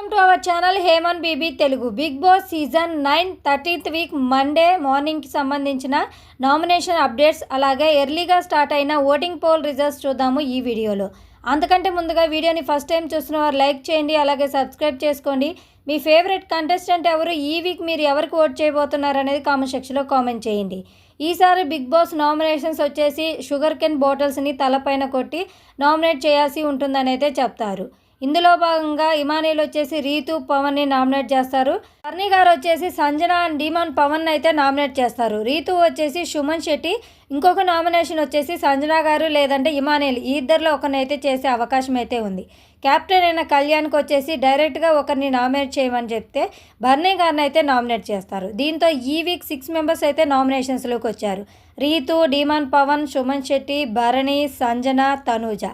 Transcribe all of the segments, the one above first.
Welcome to our channel హేమన్ BB Telugu. Bigg Boss season 9 13th week Monday మార్నింగ్కి సంబంధించిన nomination updates, అలాగే ఎర్లీగా స్టార్ట్ అయిన ఓటింగ్ పోల్ రిజల్ట్స్ చూద్దాము ఈ వీడియోలో. అంతకంటే ముందుగా వీడియోని ఫస్ట్ టైం చూస్తున్న వారు లైక్ చేయండి, అలాగే సబ్స్క్రైబ్ చేసుకోండి. మీ ఫేవరెట్ కంటెస్టెంట్ ఎవరు, ఈ వీక్ మీరు ఎవరికి ఓట్ చేయబోతున్నారు అనేది కామెంట్ సెక్షన్లో కామెంట్ చేయండి. ఈసారి బిగ్ బాస్ నామినేషన్స్ వచ్చేసి షుగర్ కెన్ బాటిల్స్ని తలపైన కొట్టి నామినేట్ చేయాల్సి ఉంటుందని అయితే చెప్తారు. ఇందులో భాగంగా ఇమానీలు వచ్చేసి రీతు పవన్ని నామినేట్ చేస్తారు. బర్నీ గారు వచ్చేసి సంజన అండ్ డీమాన్ పవన్ అయితే నామినేట్ చేస్తారు. రీతు వచ్చేసి సుమన్ శెట్టి, ఇంకొక నామినేషన్ వచ్చేసి సంజన గారు లేదంటే ఇమానీలు, ఈ ఇద్దరిలో ఒకరినైతే చేసే అవకాశం అయితే ఉంది. కెప్టెన్ అయిన కళ్యాణ్కి వచ్చేసి డైరెక్ట్గా ఒకరిని నామినేట్ చేయమని చెప్తే బర్నీ గారిని అయితే నామినేట్ చేస్తారు. దీంతో ఈ వీక్ 6 మెంబర్స్ అయితే నామినేషన్స్లోకి వచ్చారు. రీతు, డీమాన్ పవన్, సుమన్ శెట్టి, భరణి, సంజన, తనూజ.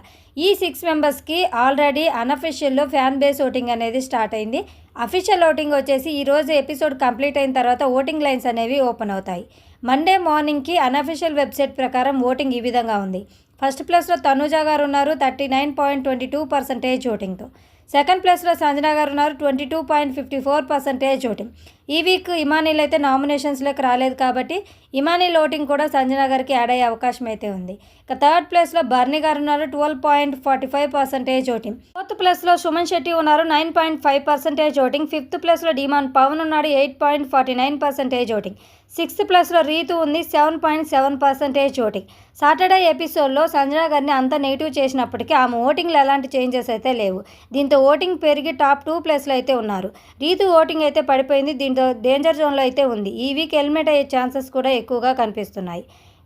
ఈ 6 మెంబర్స్కి ఆల్రెడీ అన్అఫీషియల్లో ఫ్యాన్ బేస్ ఓటింగ్ అనేది స్టార్ట్ అయింది. అఫీషియల్ ఓటింగ్ వచ్చేసి ఈరోజు ఎపిసోడ్ కంప్లీట్ అయిన తర్వాత ఓటింగ్ లైన్స్ అనేవి ఓపెన్ అవుతాయి. మండే మార్నింగ్కి అన్అఫీషియల్ వెబ్సైట్ ప్రకారం ఓటింగ్ ఈ విధంగా ఉంది. ఫస్ట్ ప్లేస్లో తనూజ గారు ఉన్నారు 39.22% ఓటింగ్తో. సెకండ్ ప్లేస్లో సంజన గారు ఉన్నారు 22.54% ఓటింగ్. ఈ వీక్ ఇమానీలు అయితే నామినేషన్స్లోకి రాలేదు కాబట్టి ఇమానీల్ ఓటింగ్ కూడా సంజన గారికి యాడ్ అయ్యే అవకాశం అయితే ఉంది. ఇక థర్డ్ ప్లేస్లో బర్నీ గారు ఉన్నారు 12.45% ఓటింగ్. ఫోర్త్ ప్లేస్లో సుమన్ శెట్టి ఉన్నారు 9.5% ఓటింగ్. ఫిఫ్త్ ప్లేస్లో డీమాన్ పవన్ ఉన్నాడు 8.49% ఓటింగ్. సిక్స్త్ ప్లేస్లో రీతు ఉంది 7.7% ఓటింగ్. సాటర్డే ఎపిసోడ్లో సంజన గారిని అంత నెగిటివ్ చేసినప్పటికీ ఆమె ఓటింగ్లో ఎలాంటి చేంజెస్ అయితే లేవు. దీంతో ఓటింగ్ పెరిగి టాప్ 2 ప్లేస్లో అయితే ఉన్నారు. రీతు ఓటింగ్ అయితే పడిపోయింది. దీంతో డేంజర్ జోన్లో అయితే ఉంది. ఈ వీక్ ఎలిమినేట్ అయ్యే ఛాన్సెస్ కూడా ఎక్కువగా కనిపిస్తున్నాయి.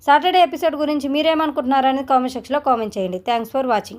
సాటర్డే ఎపిసోడ్ గురించి మీరేమనుకుంటున్నారనేది కామెంట్ సెక్షన్లో కామెంట్ చేయండి. Thanks for watching.